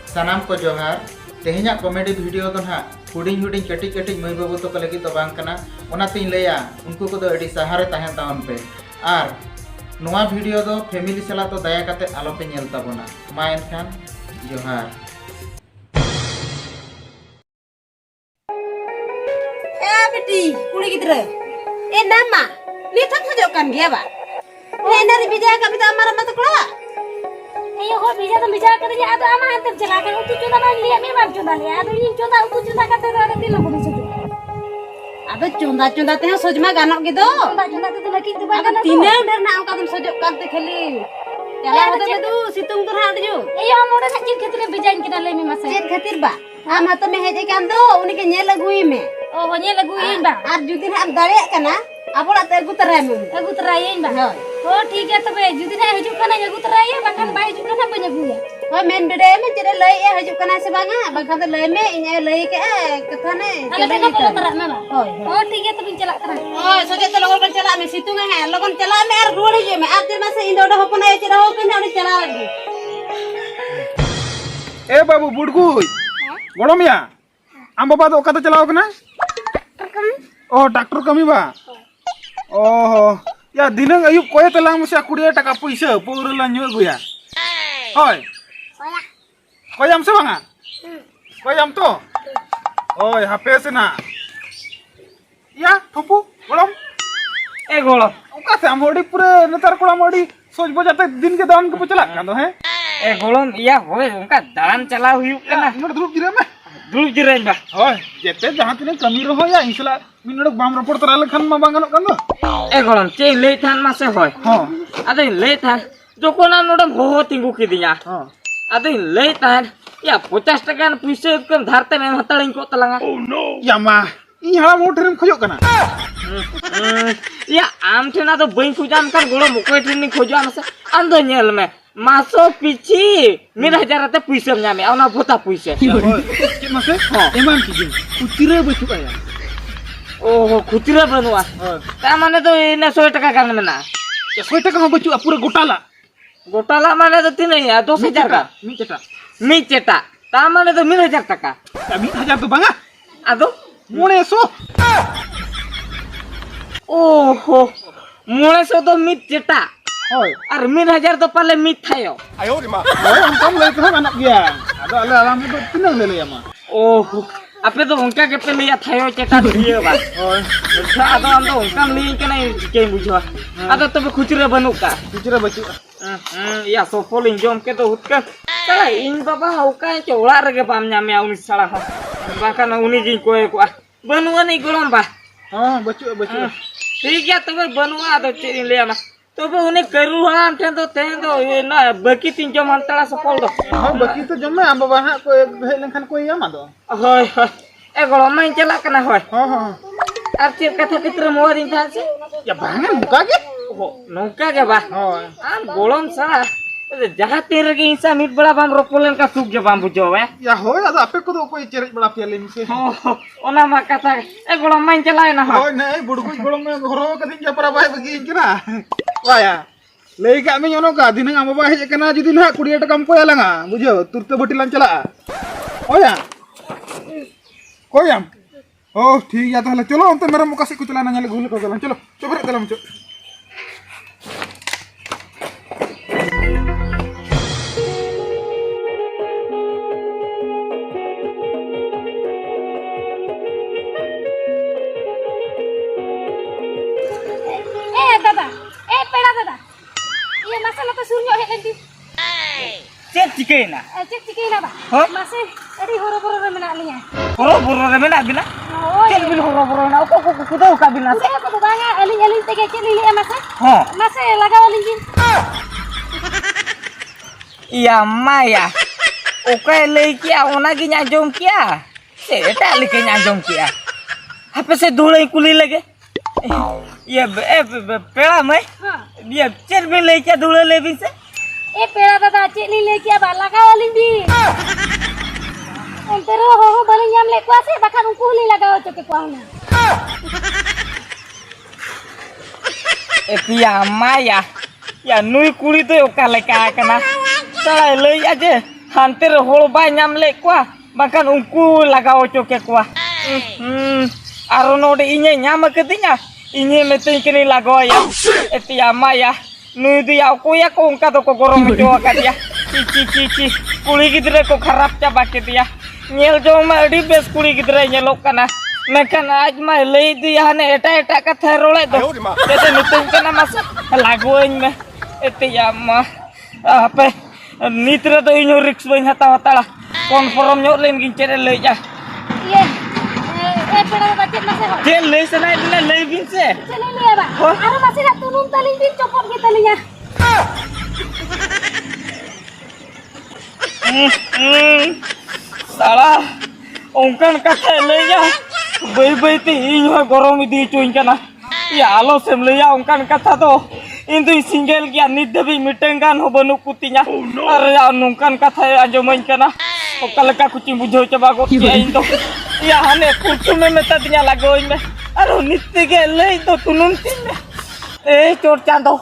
सानाम को जोहार तेहना कॉमेडी वीडियो तो ना हुडिंग हुडिंग कटिंग कटिंग मई बाबू तो लगी तो बांग कना ओनातीन लैया उनको को दो अड़ी सहारे तहन तावन पे आर नोआ वीडियो दो फैमिली सला तो दया कते आलो पे नेल ताबोना मा एनखान जोहार बेटी कुड़ी गिद्रा ए नामा निथक खजो कान गया बा ए नारी बिजा का बिता मारा मत कोड़ा ए हो बिजा तो बिजा कर दिया तो आमा अंतर चला के तू चुदा मान लिया मैं मार चुदा लिया तो इन चुदा तू चुदा करते तो दिन लोग से अबे चुंदा चुंदा ते सोजमा गानो की दो चुदा तो लकी दुबा अब तीने डर ना का तुम सोजो काते खेली चला होते तू सितुंग तो हाड जो ए हम मोड़े ना चित खातिर बिजाइन के डाले में मसे चेत खातिर बा हम हाथ में हेजे कान दो उनी के नेल लगुई में ओ हो ने लगुइन बा आर जुदी हम दाड़े कना अबोला ते गुतरा में अगु तराइन बा हो ठीक है तबे जुदी ना हजू कना अगु तराय बाखान बाई हजू कना बन अगु हो मेन बिडे में चरे लई ए हजू कना से बागा बाखान तो लई में इने लई के कथा ने चले ना बोलो तरा ना हो ठीक है तब चला तरा ओय सोजे तो लगन चला में सितुंग है लगन चला में आर रोड़ी जे में आते में से इंदोड होपन है चरा हो के ने चला लगी ए बाबू बुड़गुई गोड़मिया आम बाबा तो ओकाते चलाओ कना ओ डॉक्टर कमी बा ओहो या दिनंग अयुब कोय तलांग मसे 20 टाका पैसा पौर ला न्यु गुया होय कोयम से बांगा कोयम तो ओय हापे से ना या थपु गोड़म ए गोड़म ओका से हम होडी पूरे नतर कोड़ा मोडी सोच बजाते दिन के दान के चला का दो है ए गोड़म या होय उनका दान चला हुई कना नोड दुरुप गिरे में दुरुप गिरे बा होय जेते जहां तिने कमी रहो या इंसला मिनोड बाम रपोर्ट तरा लखन मा बांगनो कन दो ए गोड़म चे ले थान मासे होय हां अदे ले थान जोकोना नोडम हो तिंगु की दिया हां अदे ले थान या 50 टका पैसे कम धारते में हतळिंग को तलांगा ओह नो यामा इ हला मोटरम खजो कना या आम ठेना तो बई खुजाम कर गोड़म कोई ठेनी खोजा मसे अंदो नेल में मासो पिची 1000 ते पैसे न्यामे औना भोता पैसे के मसे एमान की कुतिरे बचु आया ओहो खुतिरा बनवा ता माने तो इने 100 टका करने में ना 100 टका में बचु पूरा गोटाला माने तो 3000 2000 का मी चेटा ता माने तो 1000 टका 1000 तो बांगा आदो 900 ओहो 900 तो मी चेटा होय और 1000 तो पाले मी थायो आयो रे मा हम कम ले तो anak dia ada ale alam itu tinang le ya ma ओहो आपे तो उनका के पे लिया थायो चेटा दिए बा होय आदो हम तो उनका ली के नहीं के बुझवा आदो तो खुचरे बनुका कुतिरे बचु या सोफल इंजम के तो हुतका साला इन बाबा ओका चोला रगे पाम न्यामे आउनी साला हा बाका न उनी जी कोए को बनुआ नहीं गोलम बा हां बचु ठीक है तबे बनुआ तो चेरी ले आना तबे उनी करू हम ठे तो ये ना बाकी तीन जम अंतरा सफल दो हां बाकी तो जमे आम बाबा हा को भे लेखन कोई यामा दो होय होय ए गोलम में चला कना होय हां हां अब चेक कथा कित्र मोर इन था से या भांगन बुका के हो नौका के बा होय आम गोलम साला जहां तेरे के इंसा मिट बड़ा बाम रोपोलन का सुख जे बाम बुझो है या होय अदा आपे को तो कोई चेरेज बड़ा पियाले मिसे हो ओना मा कथा ए गोलम में चलाए ना हो होय नहीं बुड़गुई गोड़म में घरो कदिन जा परा बाय बगी इनकना वाया लई का में योनो का दिन आम बाबा हे कना जुदी ना 20 टका को यालंगा बुझो तुरते बटिलान चला ओया कोयम ओ ठीक है ताहले चलो अंत मेरा मुका से को चलाना नेले घुल को चलो चोबरे चलो मुचो ये मसाला तो सुरयो है एंटी चेक चिकेना चेक चिकेना बा मासे अड़ी होरो बोरो रे मेना लिया होरो बोरो रे मेना बिना चेक बिन होरो बोरो ना को दो का बिना से को बांगा अली तके चली लिया मासे हां मासे लगावली जी या माया ओके ले किया ओना की न्या जोम किया से एटा लिके न्या जोम किया हपे से धुले कुली लगे ये पेड़ा में हां ये चेर भी ले के धुले ले भी से ए पेड़ा दादा चेली ले किया बा लगावली भी अंतरो हो बली याम ले क्वासे बखा कुली लगाओ चके क्वाना ए पिया माया या नुई कुड़ी तो ओका लेका कना साला ले आजे हानते रे होल बाय नाम ले कुआ बाkan उनको लगाओ चोके कुआ आरो नोडे इnye nyam ketinya inye meting kini लगाओ या एतिया माया नुई दिया को या को उनका तो को गरम जो का दिया ची कुड़ी गिदरे को खराब चाबा के दिया nyel जो मा अडी बेस कुड़ी गिदरे nyelok kana mekan आज मा लई दिया ने एटा कथा रोले दो जैसे नितिन कना मास लागोइन में एतिया मा apa nitra to inyo riks bain hatawa-tawa konform nyo len gincere lei ja Iya. Pera baca masih ho. je lei sana dile lei bin se Chale liya ba. Aro masih nak tunun taling din copot ke talinya. salah ongkan kata lei ja bai ti inyo gorom di cuin kana ya alo sem lei ya ongkan kata to Indu single गया नित दबी मिटेंगान हो बनु कुतिnya अरे नोंकान कथा आंजमाइन कना ओकलका कुची बुझो चबा गो इंदो या हने कुछु में मेता दिया लागोइन में अरे नित के ले तो तुनुन तिन ए चोर चांदो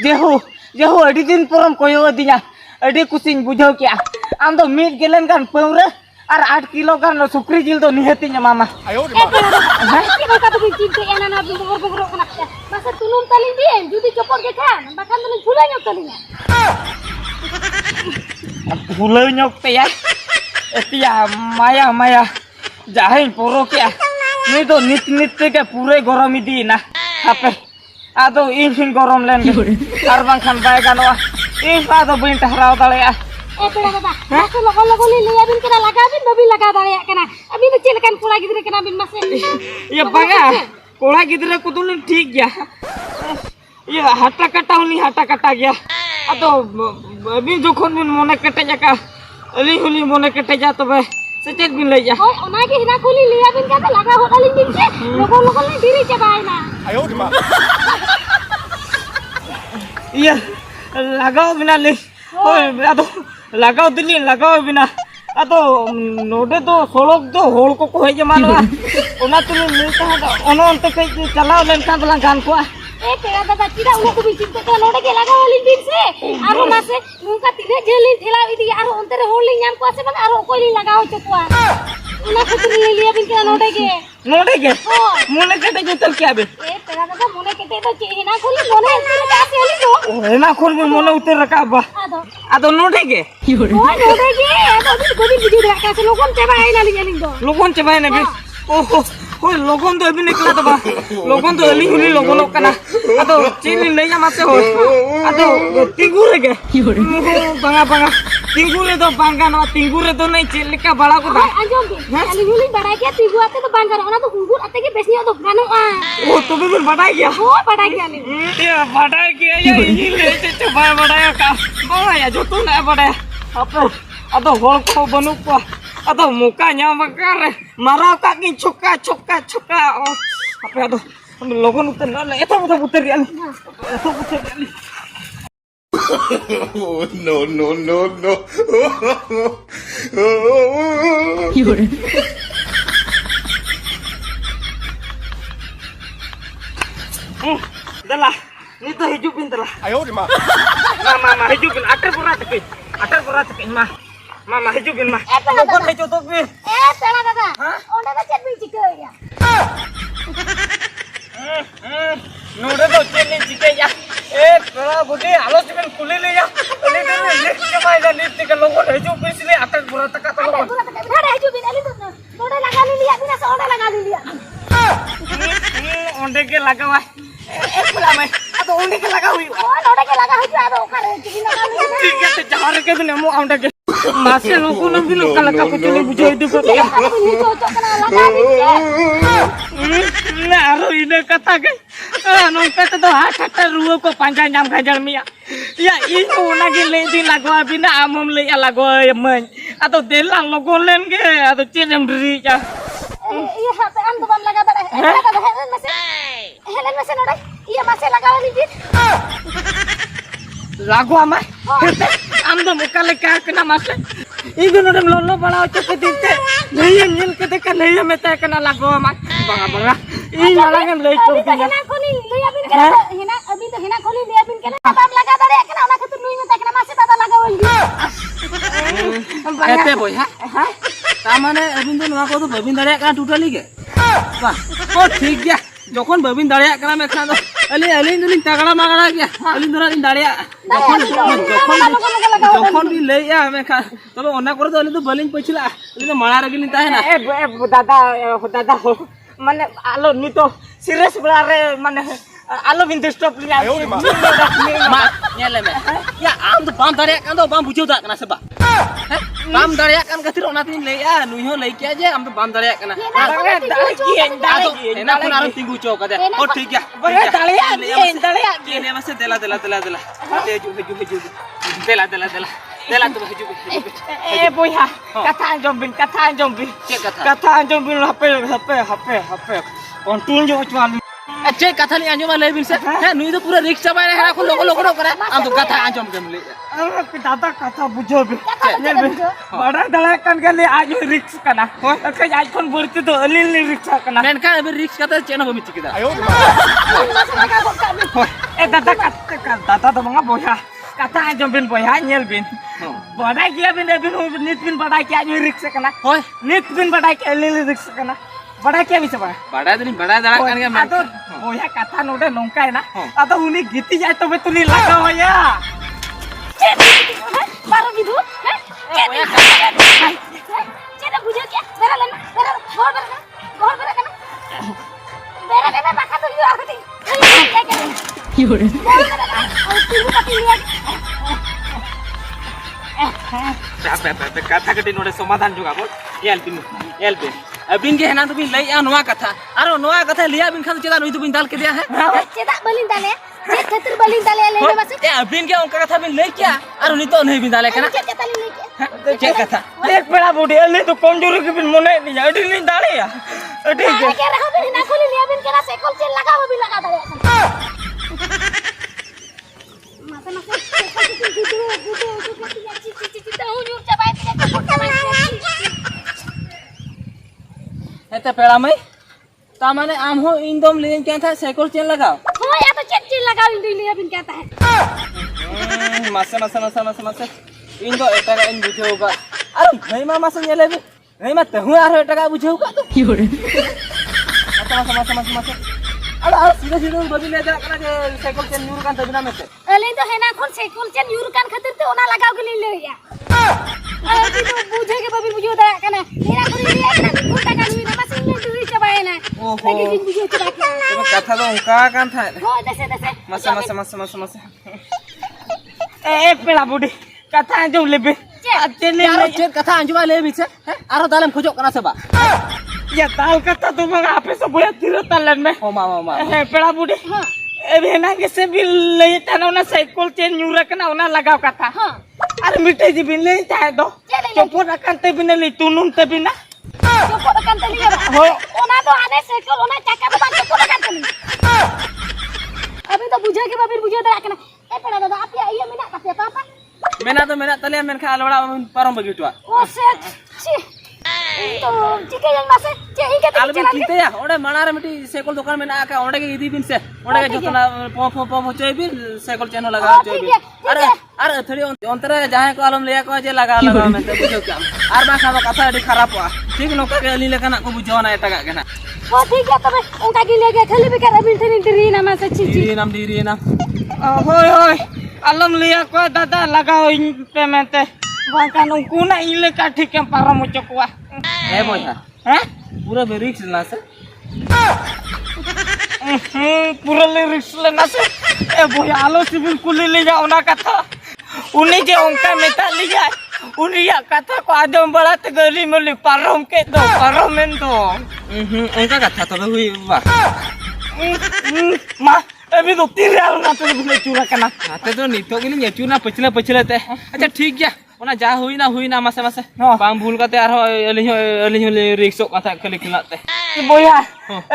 जेहो अडी दिन परम कोयो दिया अडी कुसिन बुझो क्या आम तो मीट गेलन गान पौरे और 8 किलो गान सुक्री जिल तो निहतिnya मामा Kita kata bincin ke anak nabi bogor kena. Masa tunun taling din judi copot ke kan. Bahkan tulen pula nyok talinya. भूलो nyok te ya एतिया माया जाहिन पोरो क्या नहीं तो नित के पूरे गरमी दी ना हापे आदो इन गरम लेन और बांखान बाय गानवा इन आदो बिन ठहराव दाड़े Pera kata. Masa logo li liya bin kena laga bin dobi laga dare kena. Abi tu cilekan pula gidre kena bin masa. ये बगा कोड़ा गिदरे को तो ठीक गया ये हटा कटा गया अब तो अभी जोखन बिन मोने कटे जाका अली हुली मोने कटे जा तो बे सचेत बिन ले जा Oh, ona ke hina kuli liya bin kata laga ho taling bin se. Logo li diri cabai na. ये लगाओ बिना ले ओए अदो लगाओ दिल्ली लगाओ बिना अदो नोडे तो सोलोक तो होल को कोई जमानवा ओना तुम मिलता है ओनो अंत के चलाओ लेन का बला गान को Pera kata tidak ulo ku bincin ke node ke laga holin bin se. Aro mase nungka tine jelin thela idi aro ontere holin nyam ko ase bang aro koi li laga ho chokwa. Una kutu li liya bin kena node ke. मोने कटे जो तल क्या बे Pera kata mone kete to che hina kuli mone entire ka ase holin do. ओ ना खोल में मोने उतर रखा बा Ado. अदो नोडे के Oh, node ke. Ado gobi biji de ka se logon chaba ai na li do. लोगों चबाए ने बे ओहो होय लोगों तो अभी निकला तो बा लोगों तो अली हुली लोगों कना अदो चीनी ले जा माते हो अदो तिंगुरे के बंगा तिंगुरे तो बांगा ना तिंगुरे तो नहीं चिल का बड़ा को दा Anjom bin. Ali huli badai ke tigu ate to banggar ona to hungur ate ke besni to gano a. ओ तो भी बढ़ा गया Oh, badai ke ali. ये बढ़ा गया ये ले से बढ़ाया का बढ़ाया जो तू ना बढ़ाया अदो होल को बनु को अदो मुका न्याम कर मारा का की छक्का ओ apa aduh लोगों उतर ना एतो उतर गया एतो उतर गया no. Dala, ni to hijupin dala. Ayo di ma. Mama hijupin atar berat ke Mama hijupin ma. Logon le jotok ni. Pera kata. Onda ka chat bin chike ya. नोडे तो चेनी चिके या ए बड़ा बुढ़ी आलो चिकन कुली ले या ले लिफ्ट के माइला lift के लोगों ने जो पिछले अटक बुरा तक तो लोगों Ada hiju bin ali to. Node laga li liya bin asa onda laga li liya. ओंडे के लगा हुआ ए फुला में अब ओंडे के लगा हुई Oh, node ke laga hiju ado kare chiki laga li. ठीक है तो जहां रखे तो नेमो ओंडे के मासे लोगों ने भी लोग कलका कुचली बुझाई दे को Aku ni cocok kena laga bin se. ना आरो इने कथा के नोंका तो हाथ रुओ को पांजा नाम खजल मिया या इन ओना के ले दिन लगवा बिना आमम ले लगवा मन आ तो देला लोगों लेन के आ तो चेनम री जा Iya, hati am bam laga bada. Helen mase node. Iya mase laga li bin. लागवा में आम तो मुका ले का कना मासे इगो नडम लोलो बड़ा चके दिते नहीं नील के देख नहीं में ते कना लागवा में बंगा इ वाला के ले तो Hina kuli liya bin kena. Hina abi to hina kuli liya bin kena. Bam laga bada kena ona khatu nui me ta kena mase tata laga wali. एते बोया तामाने अबिन दो नवा को तो बबिन दाड़िया का टोटली के बा ओ ठीक गया जखन बबिन दाड़िया कना में खान अली दुलिन तगड़ा मागड़ा गया अली दुरा दिन दाड़िया जखन भी लैया में खा तबे ओना करे तो अली तो बलिन पछला अली तो मारा रगिलिन ताहे ना ए दादा माने आलो नी तो सीरियस बड़ा रे माने आलो बिन डिस्टर्ब लिया मा नेले में या आम तो बाम दाड़िया कान तो बाम बुझो दा कना सेबा बाम दाड़िया कान खातिर ओना तीन लैया नुई हो लै किया जे आम तो बाम दाड़िया कना एना कोन आरो तिंगु चौका दे ओ ठीक गया बरे दाड़िया ने मसे देला दे जो देला तो हजू ए बोया कथा जम्बिन कथा जम्बिन हपे कंट्रोल जो चवाल अच्छे कथा नहीं आंजो ले बिन से है नुई तो पूरा रिक्शा बाय है को लोगो करे आम तो कथा आंजम के ले दादा कथा बुझो बे बड़ा दला कन के ले आज रिक्स कना हो के आज कोन बरती तो अलिल रिक्शा कना मेन का अबे रिक्स कथा चेन हो मिची किदा ए दादा तो मंगा बोया कथा आंजम बिन बोया नेल बिन बड़ा किया बिन नित बिन बड़ा किया आज रिक्शा कना हो नित बिन बड़ा के अलिल रिक्शा कना बड़ा क्या बिच बड़ा दिन बड़ा दड़ा कान के मैं तो बोया कथा नोडे नोंका है ना अतो उनी गीती जाय तबे तुनी लगा होया मारो बिदु चेना बुझे क्या मेरा लेना मेरा घर बेरा बाका तो यू आखती योरे कथा कटी नोडे समाधान जुगा बोल एल बिन अबिन के हेना तो बिन लैया नोआ कथा आरो नोआ कथा लिया बिन खान चेदा नुई तो बिन दाल के दिया है चेदा बलिन दाले जे खतिर बलिन दाले ले बस ए अबिन के उनका कथा बिन लै क्या आरो नी तो नहीं बिन दाले कना जे कथा एक बड़ा बूढ़ी ले तो कमजोरी के बिन मने नहीं अडी नहीं दाले या अडी के रहो बिन ना खोली लिया बिन के ना साइकिल चेन लगाओ बिन लगा दाले मासे एते पेड़ा में ता माने आम हो इंदम लेन क्या था साइकिल चेन लगाओ हो या तो चेन लगाओ इन लिया बिन कहता है मासे इन दो एटा इन बुझेगा अरे भाई मामा से ले बे नहीं मत हूं यार एटा का बुझेगा तो की हो रे मासे अरे सीधे बदल ले जा कना जे साइकिल चेन यूर कान तबिना में से अले तो है ना कोन साइकिल चेन यूर कान खातिर तो ओना लगाओ के ले या अरे तो बुझे के बबी बुझो दा कना मेरा कोई लिया ना उल्टा कान में मसे ने दूरी चबाए ना लेकिन बुझो चबा के तो कथा तो उनका कान था हो दसे मासे ए पेड़ा बूढ़ी कथा जो लेबे चेन कथा अंजुबा ले भी से आरो दालम खोजो कना सेबा या दाल कथा तो मंगा आपे सब बोया तीरो तलन में ओ मामा ए पेड़ा बूढ़ी ए भेना के से भी ले तना ना साइकिल चेन यूर कना ओना लगाव कथा हां अरे मिठे जी बिन ले चाहे दो चोपो रखनते बिन ले तुनुन ते बिना चोपो रखनते लिया हो ओना तो आने साइकिल ओना चक्का तो चोपो रखनते ली अभी तो बुझे के बबी बुझे दा कना ए पेड़ा दादा आप आइए मिना का पापा मेना तले मेन खा लवड़ा परम बगिटवा ओ से छी तो ठीक है मासे जे ही के आलबे ठीक है ओडे मनारे मिटी साइकिल दुकान में ना का ओडे के इदी बिन से ओडे के जतना पो चोय बिन साइकिल चैन लगा चोय बिन अरे थोड़ी अंतरे जहां को आलम लिया को जे लगा में तो बुझो क्या आर बा खाबा कथा एडी खराब हुआ ठीक नो का अली लेकना को बुझो ना एटा का ना ओ ठीक है तबे उनका के लेके खाली भी कर बिन री ना मासे छी डी नाम होय आलम लिया को दादा लगाओ इन पेमेंट बाका नु कुना इले का ठीक है पारम चकुआ ए बोया हैं पूरा रिक्स लेना से पूरा रिक्स लेना से ए बोया आलो सिविल कुली ले जाओ ना कथा उन्हीं के उनका मेटा ले जाए उन्हीं या कथा को आदम बड़ा त गली में ले पारम के दो पारम में दो उनका कथा तो हुई बा मां अभी तो तीर यार ना तो भूले चूरा कना आते तो नीतो के लिए चूना पछले ते अच्छा ठीक गया ओना जा हुई ना मासे बांग भूल करते आरो अली रिक्स कथा खली खिलाते बोया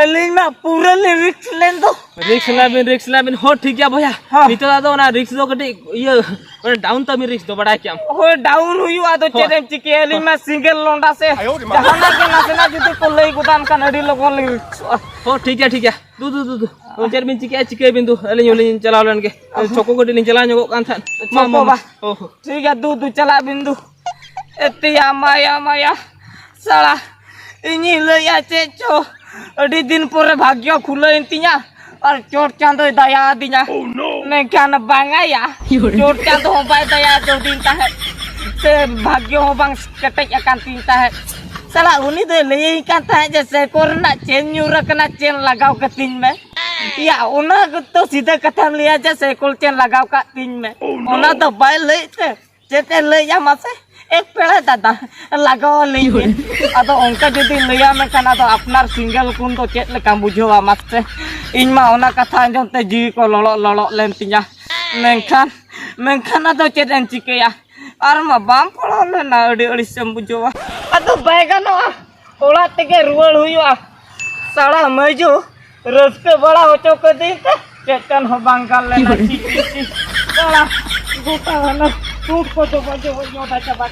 अली ना पूरा रिक्स लेन दो रिक्स लेबिन हो ठीक गया बोया नीतो दादा ओना रिक्स दो कटी ये डाउन तो मी रिक्स दो बड़ा क्या हो डाउन हुई आ तो चेरेम चिके अली में सिंगल लोंडा से जहां ना के ना जुदी को लई गुदान का नडी लोगों रिक्स हो ठीक है दू चेर बिन चिके बिंदु अलिन उलिन चलाव लन के चोको गडी लिन चला ᱧᱚᱜᱚᱜ ᱠᱟᱱ ᱛᱟᱦᱮᱸ चोको बा ठीक है दू चला बिंदु एतिया माया साला इनी लया चेचो अड़ी दिन पर भाग्य खुले इंतिया और चोट चांदो दया दिया मैं क्या न बांगाया चोट चांदो हो बाय दया दो दिन है से भाग्य हो बांग कटक अकान तीनता है साला उनी दे ले काता है जैसे कोरोना चेन न्यूरकना चेन लगाव के तीन में या ओना तो सीधा कथा लिया जैसे कोल चेन लगाव का तीन में ओना तो बाय ले चेते ले या मासे एक पेड़ा दादा लगाव ले अदो उनका जदी लिया में कना तो अपनार सिंगल कुन तो चेत लेका बुझवा मासे इन मा ओना कथा जंते जी को लolo लेन तिया मेंखान अदो चेत एन चिकेया और मा बाम पड़ो लेना अड़ी सेम बुझवा अदो बैगनो ओला तेगे रुवल हुआ साला मजू रस्के बड़ा होचो के दिन चेतन हो बांगाल लेना चिकी साला गोटा ना टूट को तो बजो हो जोटा चबा